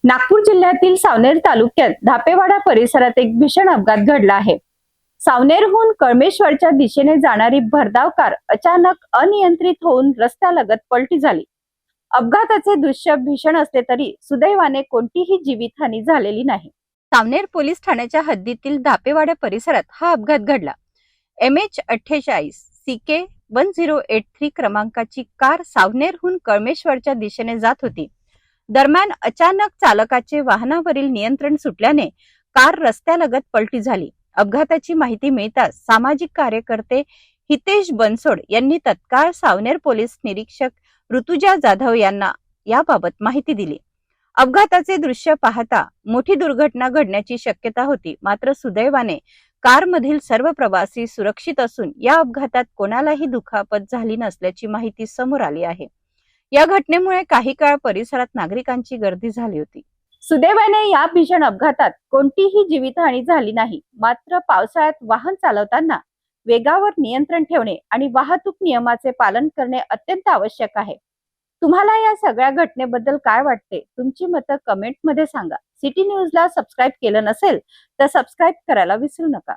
नागपूर जिल्ह्यातील सावनेर तालुक्यात धापेवाडा परिसरात एक भीषण अपघात घडला आहे। सावनेरहून कळमेश्वरच्या दिशेने जाणारी भरधाव कार अचानक अनियंत्रित होऊन रस्त्यालगत पलटी झाली। अपघाताचे दृश्य भीषण असले तरी सुदैवाने कोणतीही जीवितहानी झालेली नाही। सावनेर पोलीस ठाण्याच्या हद्दीतील धापेवाडा परिसरात हा अपघात घडला। MH48 CK 1083 क्रमांकाची कार सावनेरहून कळमेश्वरच्या दिशेने जात होती। दरम्यान अचानक चालकाचे वाहनावरील नियंत्रण सुटल्याने कार रस्त्यालगत पलटी झाली। अपघाताची माहिती मिळताच सामाजिक कार्यकर्ते हितेश बनसोड यांनी तत्काळ सावनेर पोलीस निरीक्षक ऋतुजा जाधव यांना याबाबत माहिती दिली। अपघाताचे दृश्य पाहता मोठी दुर्घटना घडण्याची शक्यता होती, मात्र सुदैवाने कारमधील सर्व प्रवासी सुरक्षित असून या अपघातात कोणालाही दुखापत झाली नसल्याची माहिती समोर आली आहे। या घटनेमुळे काही काळ परिसरात नागरिकांची गर्दी झाली होती। सुदैवाने या भीषण अपघातात कोणतीही जीवितहानी झाली नाही, मात्र पावसाळ्यात वाहन चालवताना वेगावर नियंत्रण ठेवणे आणि वाहतूक नियमाचे पालन करणे अत्यंत आवश्यक आहे। तुम्हाला या सगळ्या घटनेबद्दल काय वाटते? तुमची मतं कमेंट मध्ये सांगा। सिटी न्यूजला सबस्क्राईब केलं नसेल तर सबस्क्राईब करायला विसरू नका।